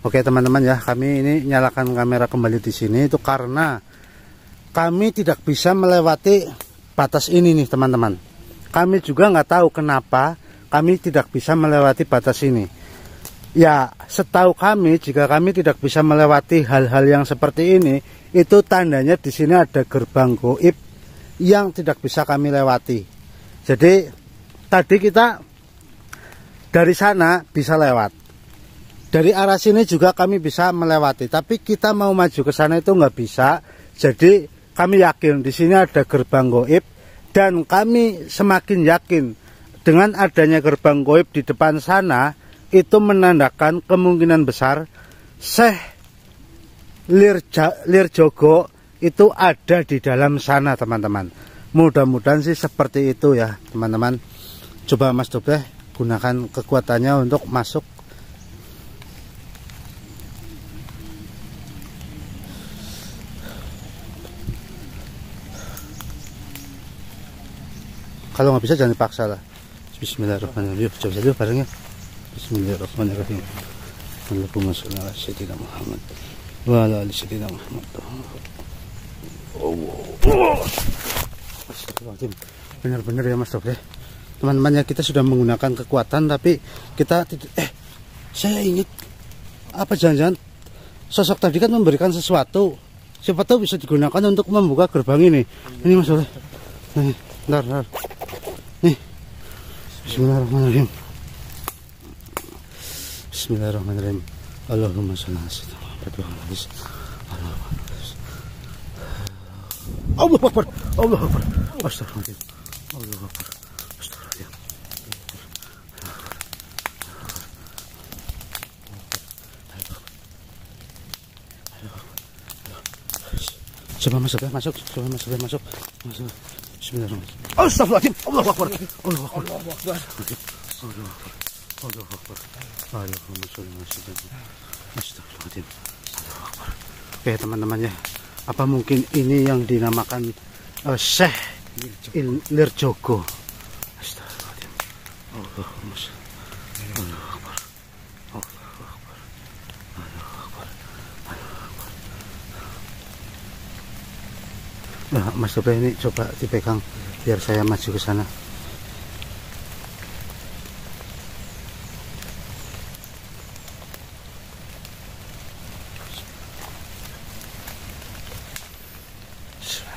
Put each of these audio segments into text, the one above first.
Oke teman-teman ya, kami ini nyalakan kamera kembali di sini itu karena kami tidak bisa melewati batas ini nih teman-teman. Kami juga nggak tahu kenapa kami tidak bisa melewati batas ini. Ya, setahu kami jika kami tidak bisa melewati hal-hal yang seperti ini, itu tandanya di sini ada gerbang gaib yang tidak bisa kami lewati. Jadi tadi kita dari sana bisa lewat. Dari arah sini juga kami bisa melewati, tapi kita mau maju ke sana itu nggak bisa. Jadi kami yakin di sini ada gerbang gaib, dan kami semakin yakin dengan adanya gerbang gaib di depan sana itu menandakan kemungkinan besar Syekh Lirjogo itu ada di dalam sana teman-teman. Mudah-mudahan sih seperti itu ya teman-teman. Coba Mas Dobeh gunakan kekuatannya untuk masuk. Kalau nggak bisa jangan dipaksa lah. Bismillahirrahmanirrahim. Coba saja barengnya. Bismillahirrahmanirrahim. Allahumma sholli ala sayyidina Muhammad wa ala ali sayyidina Muhammad. Astagfirullahaladzim. Benar-benar ya Mas Dobeh. Teman-teman ya, kita sudah menggunakan kekuatan tapi kita tidak. Saya ingat apa jangan-jangan sosok tadi kan memberikan sesuatu. Siapa tahu bisa digunakan untuk membuka gerbang ini. Ini Mas Dobeh. Nih, bentar. Nih. Bismillahirrahmanirrahim. Bismillahirrahmanirrahim. Allahumma sholli ala sayyidina Muhammad. Allahu Akbar. Allahu Akbar. Astagfirullahaladzim. Allahu Akbar. Astagfirullahaladzim. Coba masuk. Coba masuk. Bismillahirrahmanirrahim. Astagfirullahaladzim. Allahu Akbar. Allahu Akbar. Allahu Akbar. Allahu Akbar. Allahumma sholli ala sayyidina. Astagfirullahaladzim. Allahu Akbar. Oke teman-teman ya, apa mungkin ini yang dinamakan Syekh Lirjogo? Astagfirullahaladzim. Allahumma sholli. Allahu Akbar. Allahu Akbar. Allahu Akbar. Nah, Mas Dobeh ini coba dipegang biar saya maju ke sana.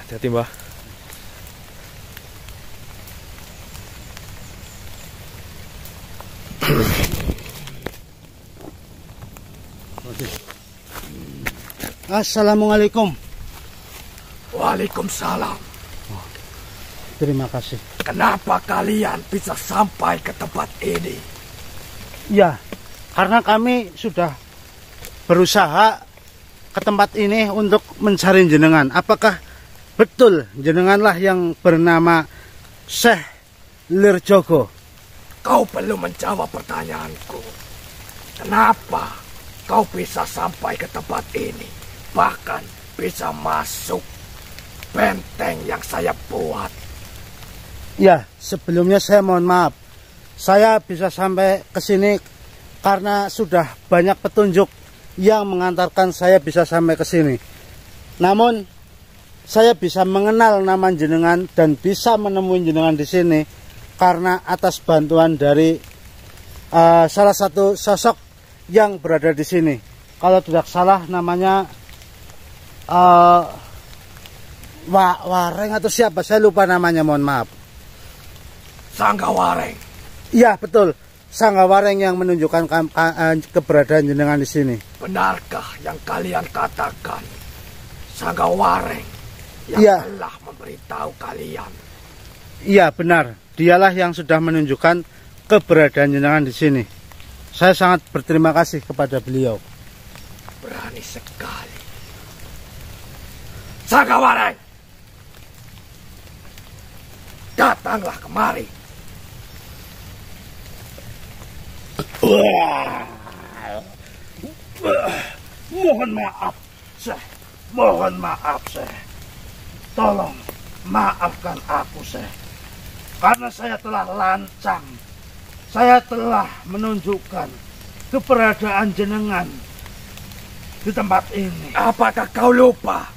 Hati-hati Mbah. Assalamualaikum. Waalaikumsalam. Terima kasih. Kenapa kalian bisa sampai ke tempat ini? Ya, karena kami sudah berusaha ke tempat ini untuk mencari jenengan. Apakah betul jenenganlah yang bernama Syekh Lirjogo? Kau belum menjawab pertanyaanku. Kenapa kau bisa sampai ke tempat ini? Bahkan bisa masuk benteng yang saya buat. Ya, sebelumnya saya mohon maaf. Saya bisa sampai ke sini karena sudah banyak petunjuk yang mengantarkan saya bisa sampai ke sini. Namun saya bisa mengenal nama jenengan dan bisa menemui jenengan di sini karena atas bantuan dari salah satu sosok yang berada di sini. Kalau tidak salah namanya Wareng atau siapa, saya lupa namanya, mohon maaf. Sanggawareng. Iya betul, Sanggawareng yang menunjukkan keberadaan jenengan di sini. Benarkah yang kalian katakan Sanggawareng yang telah memberitahu kalian? Iya benar, dialah yang sudah menunjukkan keberadaan jenengan di sini. Saya sangat berterima kasih kepada beliau. Berani sekali. Sanggawareng, datanglah kemari. Mohon maaf, Syekh. Mohon maaf, Syekh. Tolong maafkan aku, Syekh. Karena saya telah lancang. Saya telah menunjukkan keberadaan jenengan di tempat ini. Apakah kau lupa?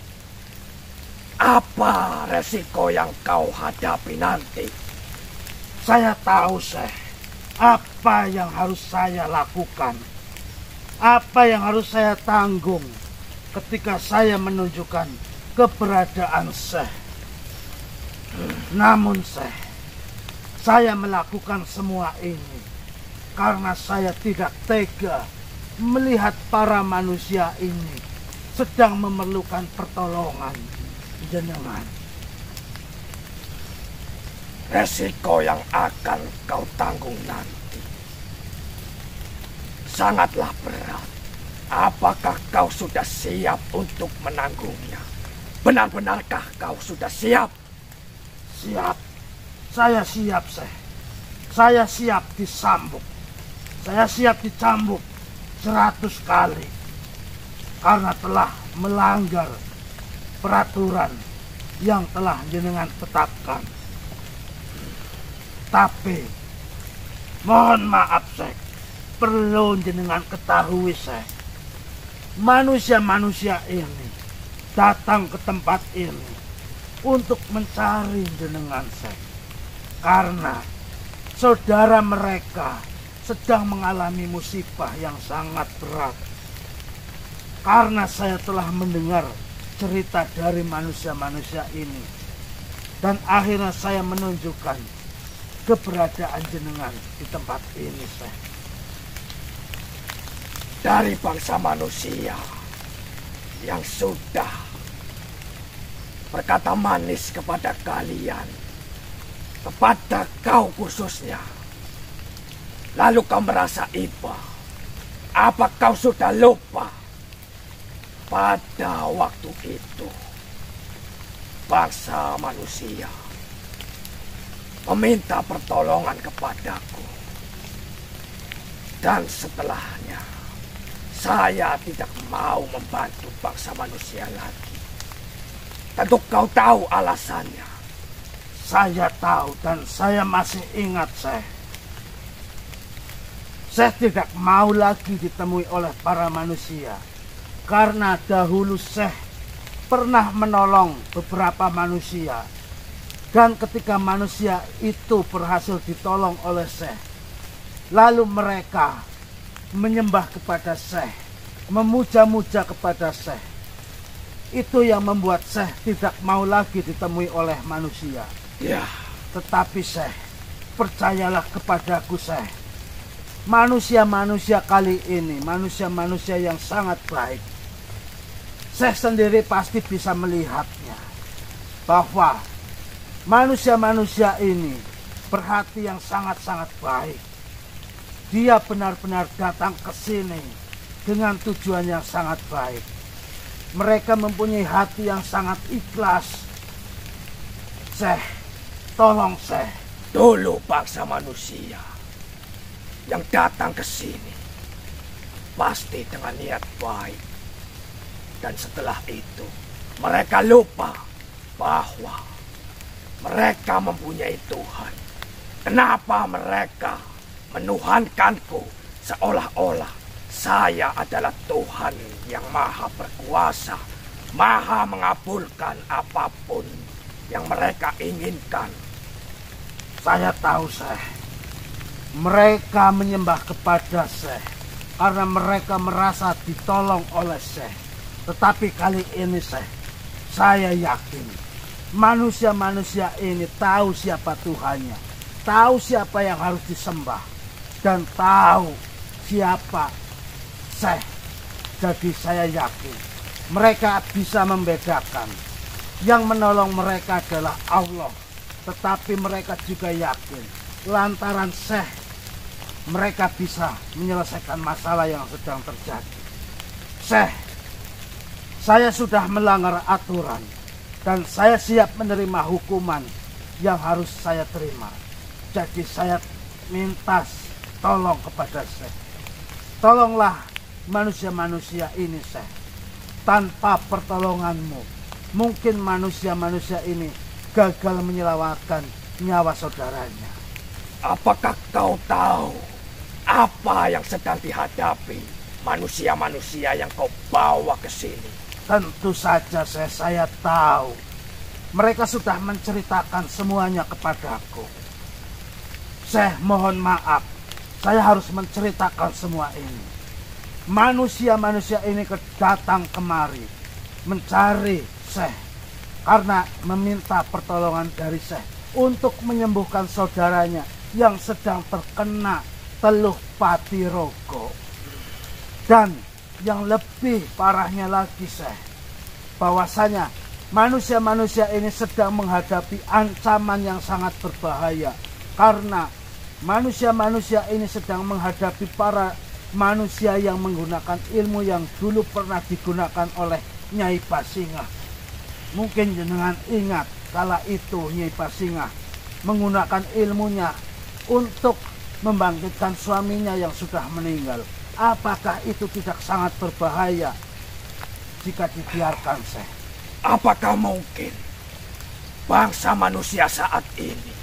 Apa resiko yang kau hadapi nanti? Saya tahu, Syekh, apa yang harus saya lakukan. Apa yang harus saya tanggung ketika saya menunjukkan keberadaan Syekh. Namun, Syekh, saya melakukan semua ini karena saya tidak tega melihat para manusia ini sedang memerlukan pertolongan jenengan. Resiko yang akan kau tanggung nanti sangatlah berat. Apakah kau sudah siap untuk menanggungnya? Benar-benarkah kau sudah siap? Siap. Saya siap, Syekh. Saya siap disambuk. Saya siap dicambuk 100 kali karena telah melanggar peraturan yang telah jenengan tetapkan. Tapi mohon maaf, Syekh, perlu jenengan ketahui, Syekh, manusia-manusia ini datang ke tempat ini untuk mencari jenengan, Syekh, karena saudara mereka sedang mengalami musibah yang sangat berat. Karena saya telah mendengar cerita dari manusia-manusia ini, dan akhirnya saya menunjukkan keberadaan jenengan di tempat ini, Syekh. Dari bangsa manusia yang sudah berkata manis kepada kalian, kepada kau khususnya, lalu kau merasa iba. Apa kau sudah lupa? Pada waktu itu, bangsa manusia meminta pertolongan kepadaku. Dan setelahnya, saya tidak mau membantu bangsa manusia lagi. Tentu kau tahu alasannya. Saya tahu dan saya masih ingat, Syekh. Saya tidak mau lagi ditemui oleh para manusia. Karena dahulu Syekh pernah menolong beberapa manusia. Dan ketika manusia itu berhasil ditolong oleh Syekh, lalu mereka menyembah kepada Syekh, memuja-muja kepada Syekh. Itu yang membuat Syekh tidak mau lagi ditemui oleh manusia. Ya. Tetapi Syekh, percayalah kepadaku, Syekh. Manusia-manusia kali ini, manusia-manusia yang sangat baik. Syekh sendiri pasti bisa melihatnya. Bahwa manusia-manusia ini berhati yang sangat-sangat baik. Dia benar-benar datang ke sini dengan tujuan yang sangat baik. Mereka mempunyai hati yang sangat ikhlas. Syekh, tolong Syekh. Dulu bangsa manusia yang datang ke sini pasti dengan niat baik. Dan setelah itu mereka lupa bahwa mereka mempunyai Tuhan. Kenapa mereka menuhankanku seolah-olah saya adalah Tuhan yang maha berkuasa, maha mengabulkan apapun yang mereka inginkan. Saya tahu, Syekh. Mereka menyembah kepada Syekh karena mereka merasa ditolong oleh Syekh. Tetapi kali ini, Syekh, saya yakin manusia-manusia ini tahu siapa Tuhannya, tahu siapa yang harus disembah, dan tahu siapa Syekh. Jadi saya yakin mereka bisa membedakan. Yang menolong mereka adalah Allah. Tetapi mereka juga yakin lantaran Syekh mereka bisa menyelesaikan masalah yang sedang terjadi. Syekh, saya sudah melanggar aturan dan saya siap menerima hukuman yang harus saya terima. Jadi saya minta tolong kepada Syekh. Tolonglah manusia-manusia ini, Syekh. Tanpa pertolonganmu, mungkin manusia-manusia ini gagal menyelamatkan nyawa saudaranya. Apakah kau tahu apa yang sedang dihadapi manusia-manusia yang kau bawa ke sini? Tentu saja saya tahu. Mereka sudah menceritakan semuanya kepadaku. Syekh, mohon maaf. Saya harus menceritakan semua ini. Manusia-manusia ini datang kemari mencari Syekh karena meminta pertolongan dari Syekh untuk menyembuhkan saudaranya yang sedang terkena teluh patirogo. Dan yang lebih parahnya lagi, Syekh, bahwasanya manusia-manusia ini sedang menghadapi ancaman yang sangat berbahaya karena manusia-manusia ini sedang menghadapi para manusia yang menggunakan ilmu yang dulu pernah digunakan oleh Nyai Basingah. Mungkin jenengan ingat kala itu Nyai Basingah menggunakan ilmunya untuk membangkitkan suaminya yang sudah meninggal. Apakah itu tidak sangat berbahaya jika dibiarkan, Syekh? Apakah mungkin bangsa manusia saat ini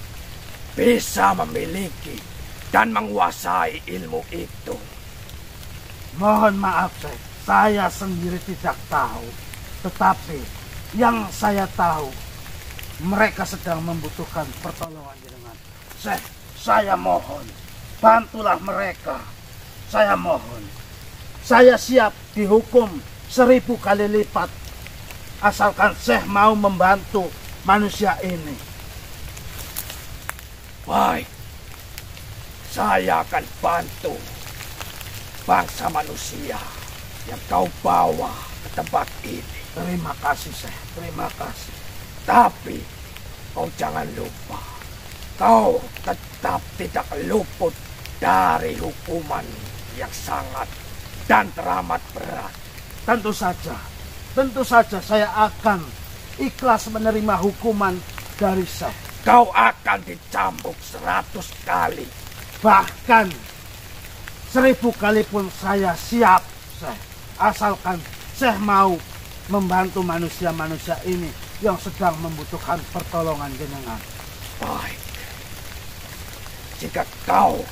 bisa memiliki dan menguasai ilmu itu? Mohon maaf, Syekh, saya sendiri tidak tahu. Tetapi yang saya tahu, mereka sedang membutuhkan pertolongan jenengan. Syekh, saya mohon, bantulah mereka. Saya mohon. Saya siap dihukum 1000 kali lipat asalkan Syekh mau membantu manusia ini. Baik, saya akan bantu bangsa manusia yang kau bawa ke tempat ini. Terima kasih, Syekh. Terima kasih. Tapi kau jangan lupa, kau tetap tidak luput dari hukuman yang sangat dan teramat berat. Tentu saja saya akan ikhlas menerima hukuman dari Syekh. Kau akan dicambuk 100 kali. Bahkan 1000 kali pun saya siap, Syekh. Asalkan Syekh mau membantu manusia-manusia ini yang sedang membutuhkan pertolongan jenengan. Baik. Jika kau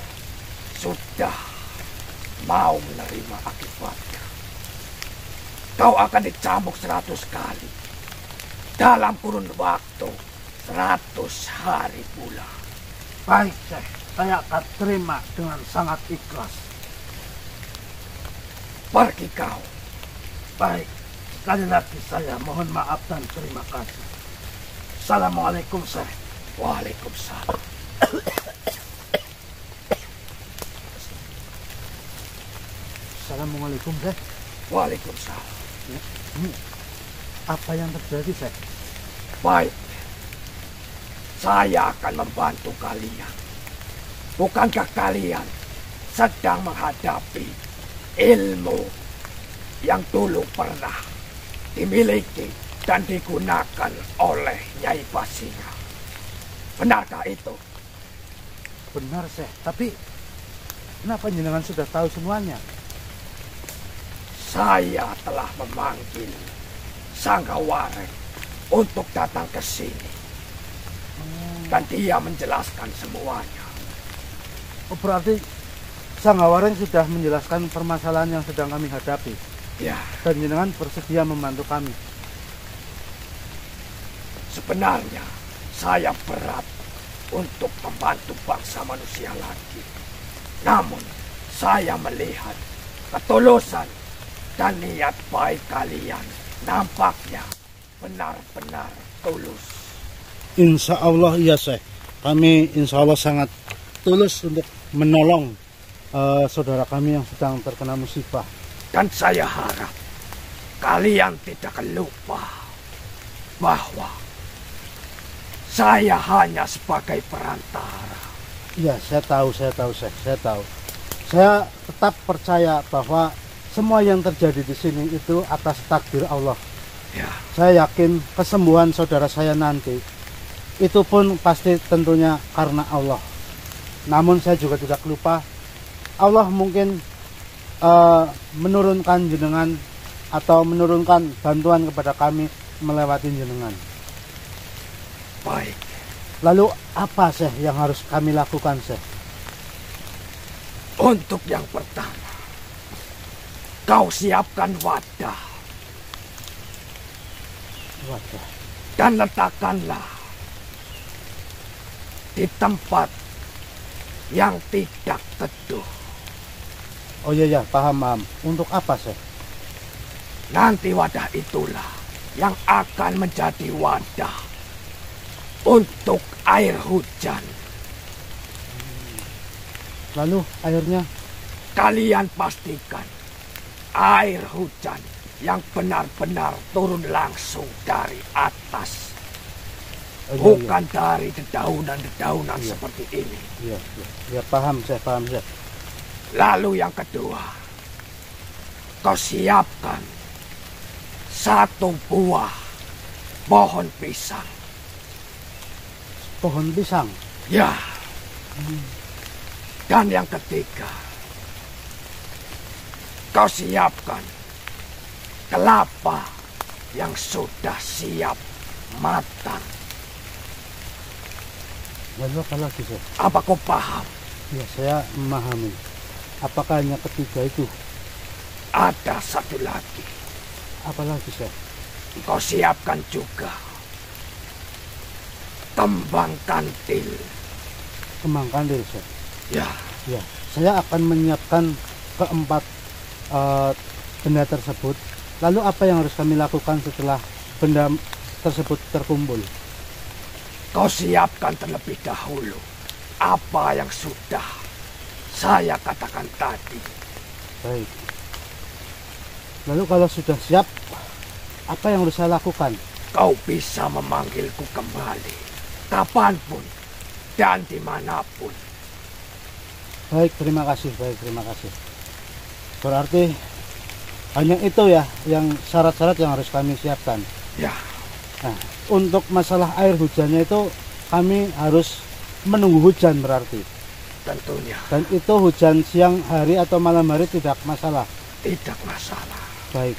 sudah mau menerima akibatnya, kau akan dicambuk 100 kali dalam kurun waktu 100 hari pula. Baik, Syekh. Saya akan terima dengan sangat ikhlas. Pergi kau. Baik. Sekali lagi saya mohon maaf dan terima kasih. Assalamualaikum, Syekh. Waalaikumsalam. Assalamualaikum, Syekh. Waalaikumsalam. Apa yang terjadi, Syekh? Baik. Saya akan membantu kalian. Bukankah kalian sedang menghadapi ilmu yang dulu pernah dimiliki dan digunakan oleh Nyai Basingah? Benarkah itu? Benar, Syekh. Tapi kenapa jenengan sudah tahu semuanya? Saya telah memanggil Sanggawareng untuk datang ke sini. Dan dia menjelaskan semuanya. Oh, berarti Sanggawareng sudah menjelaskan permasalahan yang sedang kami hadapi. Ya, Dan jenengan bersedia membantu kami. sebenarnya saya berat untuk membantu bangsa manusia lagi. Namun, saya melihat ketulusan dan niat baik kalian nampaknya benar-benar tulus. Insya Allah iya, Syekh. Kami insya Allah sangat tulus untuk menolong saudara kami yang sedang terkena musibah. Dan saya harap kalian tidak lupa bahwa saya hanya sebagai perantara. Iya, saya tahu, Syekh. Saya tahu. Saya tetap percaya bahwa semua yang terjadi di sini itu atas takdir Allah. Ya, Saya yakin kesembuhan saudara saya nanti itu pun pasti tentunya karena Allah. Namun saya juga tidak lupa Allah mungkin menurunkan jenengan atau menurunkan bantuan kepada kami melewati jenengan. baik. Lalu apa, Syekh, yang harus kami lakukan, Syekh? Untuk yang pertama, Kau siapkan wadah Wadah. dan letakkanlah di tempat yang tidak teduh. Oh iya, paham. Untuk apa, Syekh? Nanti wadah itulah yang akan menjadi wadah untuk air hujan. Lalu airnya? Kalian pastikan air hujan yang benar-benar turun langsung dari atas. Oh, iya, Bukan dari dedaunan-dedaunan Iya. seperti ini. Iya, paham, Syekh. Lalu yang kedua, kau siapkan 1 buah pohon pisang. Pohon pisang. Ya. Dan yang ketiga, kau siapkan kelapa yang sudah siap matang. Lalu apa lagi, Syekh? Apa kau paham? Ya, saya memahami. Apakah hanya ketiga itu? Ada satu lagi. Apa lagi, Syekh? Kau siapkan juga kembang kantil. Kembang kandil, Syekh. Ya, Ya, saya akan menyiapkan keempat benda tersebut. Lalu apa yang harus kami lakukan setelah benda tersebut terkumpul? kau siapkan terlebih dahulu apa yang sudah saya katakan tadi. Baik. Lalu kalau sudah siap, apa yang harus saya lakukan? Kau bisa memanggilku kembali kapanpun dan dimanapun. Baik, terima kasih. Berarti hanya itu ya yang syarat-syarat yang harus kami siapkan. Ya, Nah, untuk masalah air hujannya itu kami harus menunggu hujan berarti. tentunya Dan itu hujan siang hari atau malam hari tidak masalah. tidak masalah. Baik.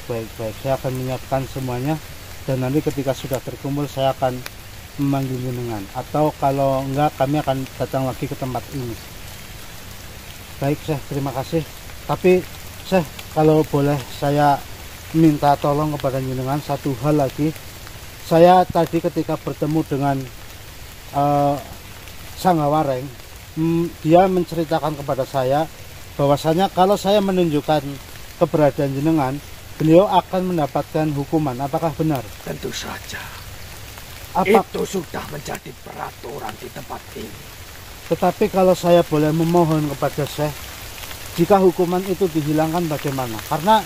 Saya akan menyiapkan semuanya dan nanti ketika sudah terkumpul saya akan memanggil jenengan. Atau kalau enggak kami akan datang lagi ke tempat ini. Baik, Syekh, terima kasih. Tapi Syekh, kalau boleh saya minta tolong kepada jenengan satu hal lagi. Saya tadi ketika bertemu dengan Sanggawareng, dia menceritakan kepada saya bahwasanya kalau saya menunjukkan keberadaan jenengan, beliau akan mendapatkan hukuman. Apakah benar? Tentu saja. Apa? Itu sudah menjadi peraturan di tempat ini. Tetapi kalau saya boleh memohon kepada Syekh, jika hukuman itu dihilangkan bagaimana? Karena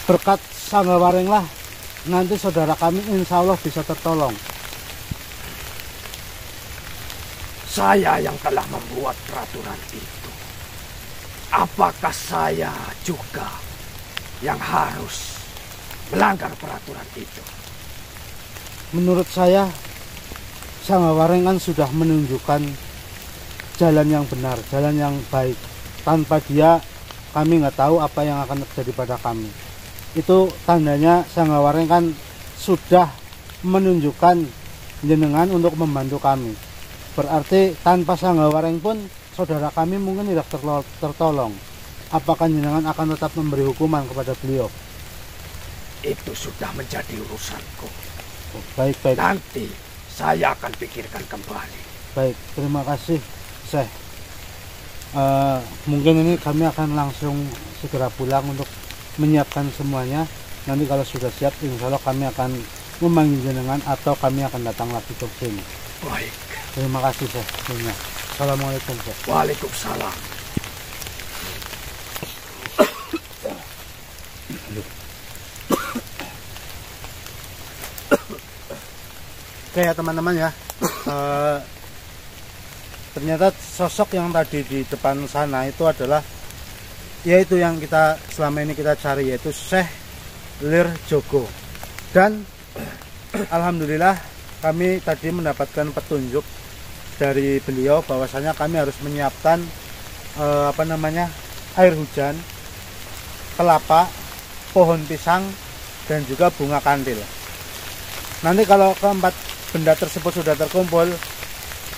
berkat Sanggawareng lah nanti saudara kami insya Allah bisa tertolong. Saya yang telah membuat peraturan itu. Apakah saya juga yang harus melanggar peraturan itu? Menurut saya Sanggawareng kan sudah menunjukkan jalan yang benar, jalan yang baik. Tanpa dia kami nggak tahu apa yang akan terjadi pada kami. Itu tandanya Sanggawareng kan sudah menunjukkan jenengan untuk membantu kami. Berarti tanpa Sanggawareng pun saudara kami mungkin tidak tertolong. Apakah jenengan akan tetap memberi hukuman kepada beliau? Itu sudah menjadi urusanku. Oh, baik. Nanti saya akan pikirkan kembali. Baik, terima kasih, Syekh. Mungkin ini kami akan langsung segera pulang untuk menyiapkan semuanya. Nanti kalau sudah siap, insya Allah kami akan memanggil jenengan atau kami akan datang lagi ke sini. Baik. Terima kasih, Syekh. Assalamualaikum, Syekh. Waalaikumsalam. Oke ya teman-teman ya, ternyata sosok yang tadi di depan sana itu adalah yaitu yang kita selama ini kita cari, yaitu Syekh Lirjogo. Dan alhamdulillah kami tadi mendapatkan petunjuk dari beliau bahwasanya kami harus menyiapkan air hujan, kelapa, pohon pisang, dan juga bunga kantil. Nanti kalau keempat benda tersebut sudah terkumpul,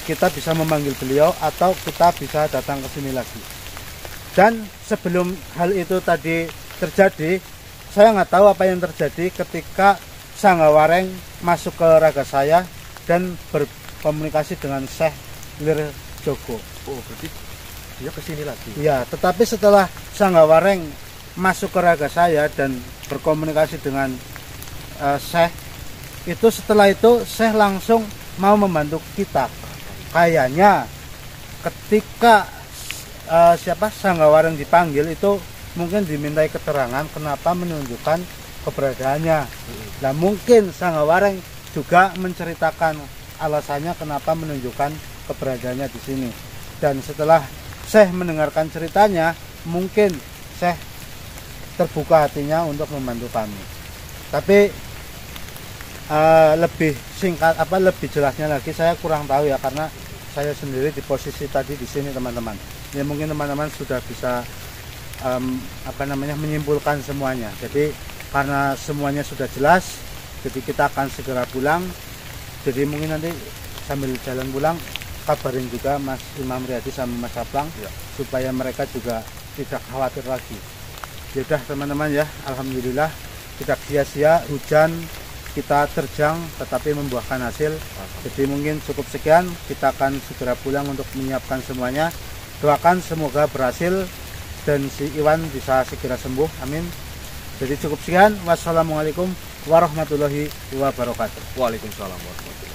kita bisa memanggil beliau atau kita bisa datang ke sini lagi. Dan sebelum hal itu tadi terjadi, saya nggak tahu apa yang terjadi ketika Sanggawareng masuk ke raga saya dan berkomunikasi dengan Syekh Lir Jogo. Oh, berarti dia kesini lagi. Ya, tetapi setelah Sanggawareng masuk ke raga saya dan berkomunikasi dengan Syekh, itu setelah itu Syekh langsung mau membantu kita. Kayaknya ketika Sanggawareng dipanggil itu mungkin dimintai keterangan kenapa menunjukkan keberadaannya. Nah, mungkin Sanggawareng juga menceritakan alasannya kenapa menunjukkan keberadaannya di sini. Dan setelah Syekh mendengarkan ceritanya, mungkin Syekh terbuka hatinya untuk membantu kami. Tapi lebih singkat lebih jelasnya lagi saya kurang tahu ya, karena saya sendiri di posisi tadi di sini teman-teman. Ya mungkin teman-teman sudah bisa menyimpulkan semuanya. Jadi karena semuanya sudah jelas, jadi kita akan segera pulang. Jadi mungkin nanti sambil jalan pulang kabarin juga Mas Imam Riyadi sama Mas Saplang ya, supaya mereka juga tidak khawatir lagi. Ya udah teman-teman ya, alhamdulillah tidak sia-sia hujan kita terjang tetapi membuahkan hasil. Jadi mungkin cukup sekian, kita akan segera pulang untuk menyiapkan semuanya. Doakan semoga berhasil dan si Iwan bisa segera sembuh, amin. Jadi cukup sekian, wassalamualaikum warahmatullahi wabarakatuh. Waalaikumsalam warahmatullahi wabarakatuh.